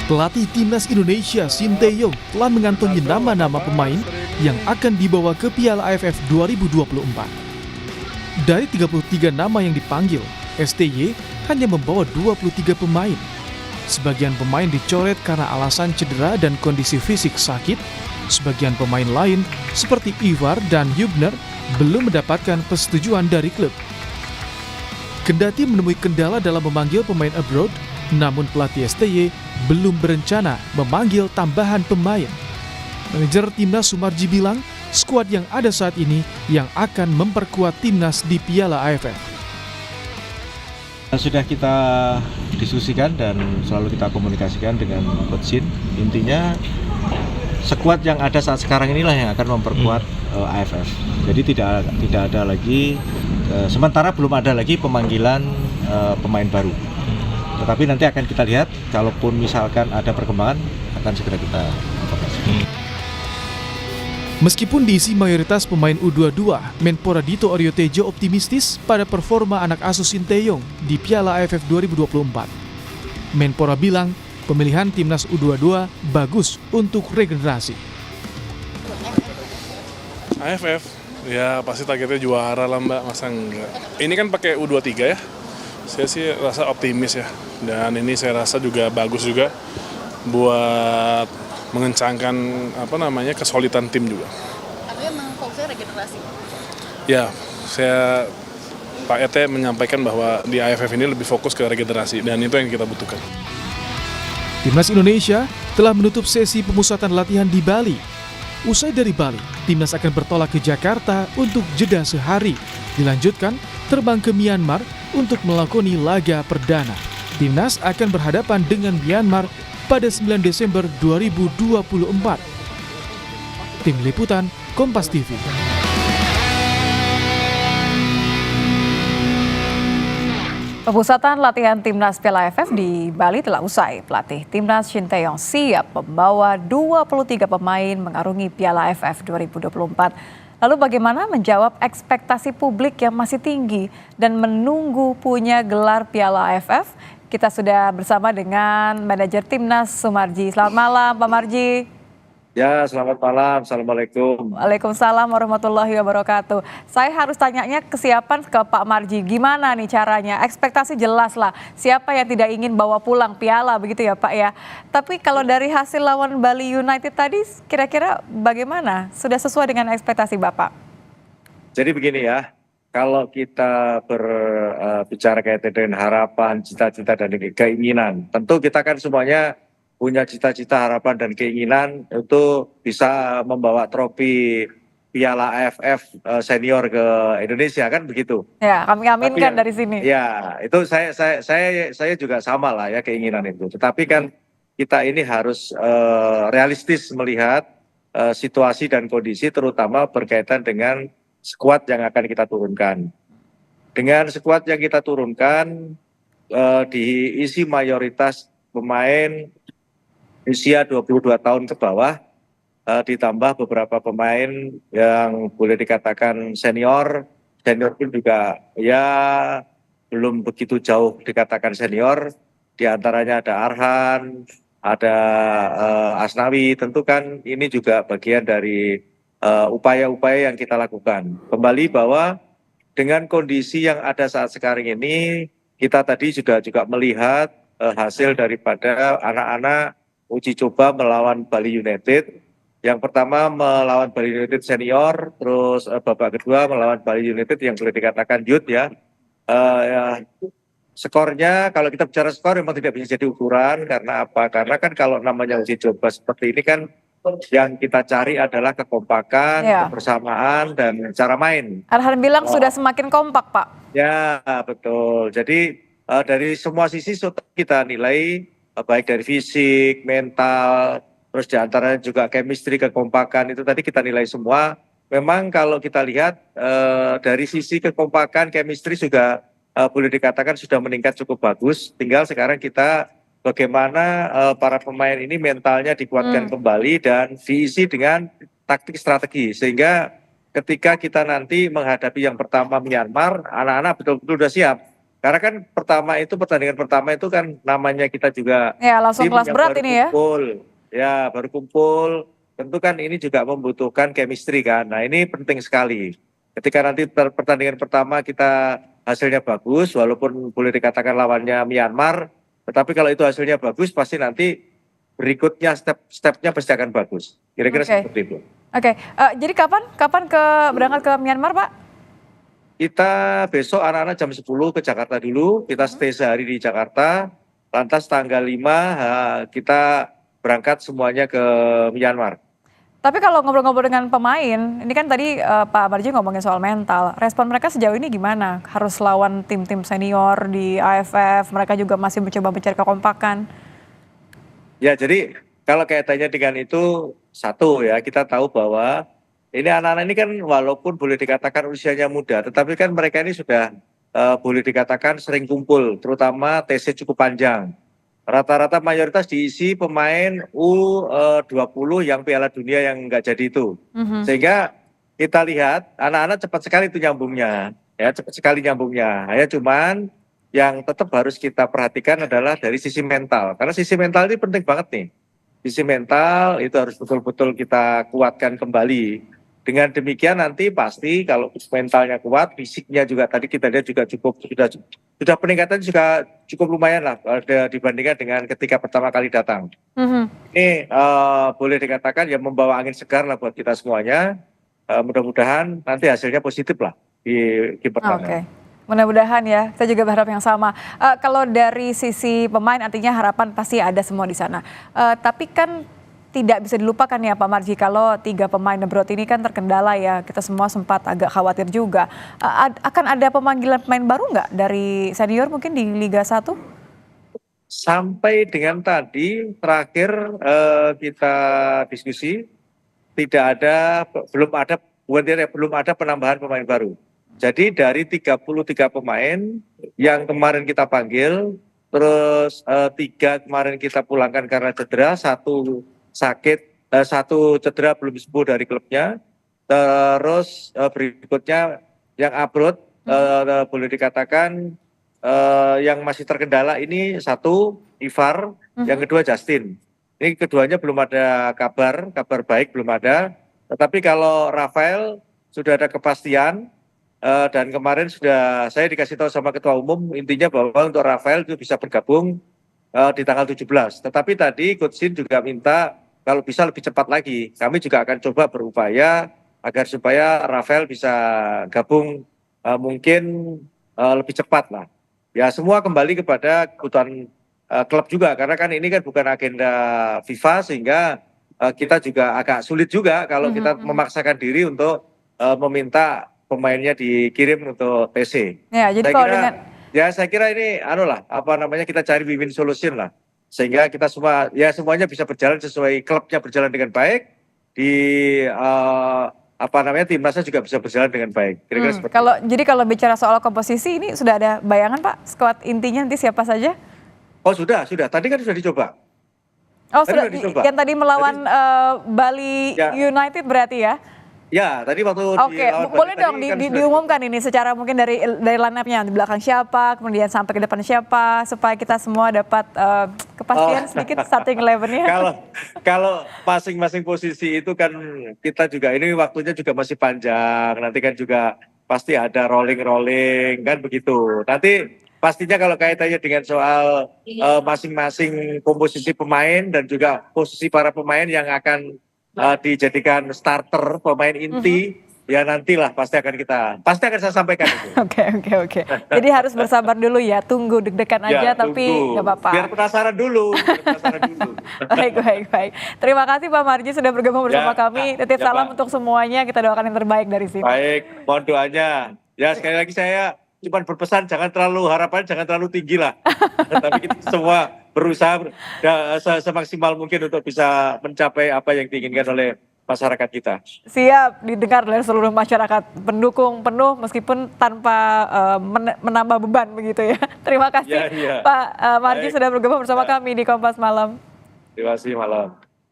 Pelatih Timnas Indonesia Sinteyong telah mengantongi nama-nama pemain yang akan dibawa ke Piala AFF 2024. Dari 33 nama yang dipanggil, STY hanya membawa 23 pemain. Sebagian pemain dicoret karena alasan cedera dan kondisi fisik sakit. Sebagian pemain lain seperti Ivar dan Hübner belum mendapatkan persetujuan dari klub. Kendati menemui kendala dalam memanggil pemain abroad, namun pelatih STY belum berencana memanggil tambahan pemain. Manajer Timnas Sumarji bilang, skuad yang ada saat ini yang akan memperkuat Timnas di Piala AFF. Sudah kita diskusikan dan selalu kita komunikasikan dengan Coach Shin. Intinya skuad yang ada saat sekarang inilah yang akan memperkuat AFF. Jadi tidak ada lagi, sementara belum ada lagi pemanggilan pemain baru. Tetapi nanti akan kita lihat, kalaupun misalkan ada perkembangan, akan segera kita informasikan. Meskipun diisi mayoritas pemain U22, Menpora Dito Aryo Tejo optimistis pada performa anak asuh Sinteyong di Piala AFF 2024. Menpora bilang, pemilihan Timnas U22 bagus untuk regenerasi. AFF, ya pasti targetnya juara lah Mbak, masa enggak. Ini kan pakai U23 ya. Saya sih rasa optimis ya, dan ini saya rasa juga bagus juga buat mengencangkan kesolidan tim juga. Artinya memang fokusnya regenerasi? Ya, Pak ET menyampaikan bahwa di AFF ini lebih fokus ke regenerasi, dan itu yang kita butuhkan. Timnas Indonesia telah menutup sesi pemusatan latihan di Bali. Usai dari Bali, Timnas akan bertolak ke Jakarta untuk jeda sehari. Dilanjutkan terbang ke Myanmar untuk melakoni laga perdana. Timnas akan berhadapan dengan Myanmar pada 9 Desember 2024. Tim Liputan Kompas TV. Pemusatan latihan Timnas Piala AFF di Bali telah usai. Pelatih Timnas Sinteyong siap membawa 23 pemain mengarungi Piala AFF 2024. Lalu bagaimana menjawab ekspektasi publik yang masih tinggi dan menunggu punya gelar Piala AFF? Kita sudah bersama dengan manajer Timnas Sumarji. Selamat malam Pak Marji. Ya, selamat malam. Assalamualaikum. Waalaikumsalam warahmatullahi wabarakatuh. Saya harus tanyanya kesiapan ke Pak Marji. Gimana nih caranya? Ekspektasi jelas lah. Siapa yang tidak ingin bawa pulang piala begitu ya Pak ya. Tapi kalau dari hasil lawan Bali United tadi kira-kira bagaimana? Sudah sesuai dengan ekspektasi Bapak? Jadi begini ya, kalau kita berbicara kaitan dengan harapan, cita-cita dan keinginan, tentu kita kan semuanya punya cita-cita, harapan dan keinginan itu bisa membawa trofi Piala AFF senior ke Indonesia kan begitu. Ya, kami aminkan dari sini. Ya, itu saya juga sama lah ya keinginan itu. Tetapi kan kita ini harus realistis melihat situasi dan kondisi terutama berkaitan dengan skuad yang akan kita turunkan. Dengan skuad yang kita turunkan diisi mayoritas pemain usia 22 tahun ke bawah, ditambah beberapa pemain yang boleh dikatakan senior pun juga ya belum begitu jauh dikatakan senior. Di antaranya ada Arhan, ada Asnawi, tentu kan ini juga bagian dari upaya-upaya yang kita lakukan. Kembali bahwa dengan kondisi yang ada saat sekarang ini, kita tadi juga melihat hasil daripada anak-anak uji coba melawan Bali United. Yang pertama melawan Bali United senior, terus babak kedua melawan Bali United yang boleh dikatakan youth ya. Skornya kalau kita bicara skor memang tidak bisa jadi ukuran, karena apa? Karena kan kalau namanya uji coba seperti ini kan yang kita cari adalah kekompakan, kebersamaan dan cara main. Arhan bilang sudah semakin kompak Pak. Ya betul. Jadi dari semua sisi kita nilai, baik dari fisik, mental, terus diantaranya juga chemistry, kekompakan itu tadi kita nilai semua. Memang kalau kita lihat dari sisi kekompakan, chemistry juga boleh dikatakan sudah meningkat cukup bagus. Tinggal sekarang kita bagaimana para pemain ini mentalnya dikuatkan kembali dan diisi dengan taktik strategi. Sehingga ketika kita nanti menghadapi yang pertama Myanmar, anak-anak betul-betul sudah siap. Karena kan pertandingan pertama itu kan namanya kita juga Ya, langsung tim kelas yang berat baru ini ya. kumpul, ya baru kumpul. Tentu kan ini juga membutuhkan chemistry kan. Nah ini penting sekali. Ketika nanti pertandingan pertama kita hasilnya bagus, walaupun boleh dikatakan lawannya Myanmar, tetapi kalau itu hasilnya bagus, pasti nanti berikutnya step-stepnya pasti akan bagus. Kira-kira Oke. seperti itu. Oke, jadi kapan berangkat ke Myanmar, Pak? Kita besok anak-anak jam 10 ke Jakarta dulu, kita stay sehari di Jakarta, lantas tanggal 5 kita berangkat semuanya ke Myanmar. Tapi kalau ngobrol-ngobrol dengan pemain, ini kan tadi Pak Marji ngomongin soal mental. Respon mereka sejauh ini gimana? Harus lawan tim-tim senior di AFF, mereka juga masih mencoba mencari kekompakan. Ya, jadi kalau kaitannya dengan itu, satu ya, kita tahu bahwa ini anak-anak ini kan walaupun boleh dikatakan usianya muda, tetapi kan mereka ini sudah boleh dikatakan sering kumpul, terutama TC cukup panjang. Rata-rata mayoritas diisi pemain U20 yang Piala Dunia yang nggak jadi itu. Sehingga kita lihat anak-anak cepat sekali itu nyambungnya, ya cepat sekali nyambungnya. Hanya cuman yang tetap harus kita perhatikan adalah dari sisi mental. Karena sisi mental ini penting banget nih. Sisi mental itu harus betul-betul kita kuatkan kembali. Dengan demikian nanti pasti kalau mentalnya kuat, fisiknya juga tadi kita lihat juga sudah peningkatan juga cukup lumayan lah dibandingkan dengan ketika pertama kali datang. Ini boleh dikatakan ya membawa angin segar lah buat kita semuanya. Mudah-mudahan nanti hasilnya positif lah di pertama. Oke. Mudah-mudahan ya, saya juga berharap yang sama. Kalau dari sisi pemain artinya harapan pasti ada semua di sana. Tapi kan tidak bisa dilupakan ya Pak Marji, kalau 3 pemain abroad ini kan terkendala ya, kita semua sempat agak khawatir juga. Akan ada pemanggilan pemain baru nggak dari senior mungkin di Liga 1? Sampai dengan tadi terakhir kita diskusi, belum ada penambahan pemain baru. Jadi dari 33 pemain yang kemarin kita panggil, terus 3 kemarin kita pulangkan karena cedera, 1 sakit, 1 cedera belum sembuh dari klubnya. Terus berikutnya yang abroad boleh dikatakan yang masih terkendala ini 1 Ivar, yang kedua Justin. Ini keduanya belum ada kabar baik belum ada. Tetapi kalau Rafael sudah ada kepastian. Dan kemarin sudah saya dikasih tahu sama Ketua Umum, intinya bahwa untuk Rafael itu bisa bergabung di tanggal 17. Tetapi tadi Coach Shin juga minta kalau bisa lebih cepat lagi. Kami juga akan coba berupaya agar supaya Rafael bisa gabung mungkin lebih cepat lah. Ya semua kembali kepada kebutuhan klub juga, karena kan ini kan bukan agenda FIFA, sehingga kita juga agak sulit juga kalau kita memaksakan diri untuk meminta pemainnya dikirim untuk TC. Ya, jadi kalau dengan saya kira ini kita cari win-win solution lah. Sehingga kita semuanya bisa berjalan sesuai, klubnya berjalan dengan baik, di timnasnya juga bisa berjalan dengan baik. Kira-kira seperti jadi kalau bicara soal komposisi ini sudah ada bayangan Pak, skuad intinya nanti siapa saja? Oh sudah. Tadi kan sudah dicoba. Oh sudah dicoba. Yang tadi melawan Bali United berarti ya? Ya, tadi waktu Oke, boleh dong diumumkan ini secara mungkin dari line up-nya, di belakang siapa, kemudian sampai ke depan siapa, supaya kita semua dapat kepastian sedikit starting 11-nya. Kalau masing-masing posisi itu kan kita juga ini waktunya juga masih panjang, nanti kan juga pasti ada rolling kan begitu. Nanti pastinya kalau kaitannya dengan soal masing-masing komposisi pemain dan juga posisi para pemain yang akan dijadikan starter pemain inti, ya nantilah pasti akan saya sampaikan itu. Oke. Jadi harus bersabar dulu ya, tunggu deg-degan aja tapi nggak apa-apa. Biar penasaran dulu. Baik. Terima kasih Pak Marji sudah bergabung bersama kami. Titip salam untuk semuanya, kita doakan yang terbaik dari sini. Baik, mohon doanya. Ya sekali lagi saya cuma berpesan jangan terlalu tinggi lah. Tapi kita semua berusaha semaksimal mungkin untuk bisa mencapai apa yang diinginkan oleh masyarakat kita. Siap didengar oleh seluruh masyarakat, pendukung penuh meskipun tanpa menambah beban begitu ya. Terima kasih Pak Marji sudah bergabung bersama kami di Kompas Malam. Terima kasih malam.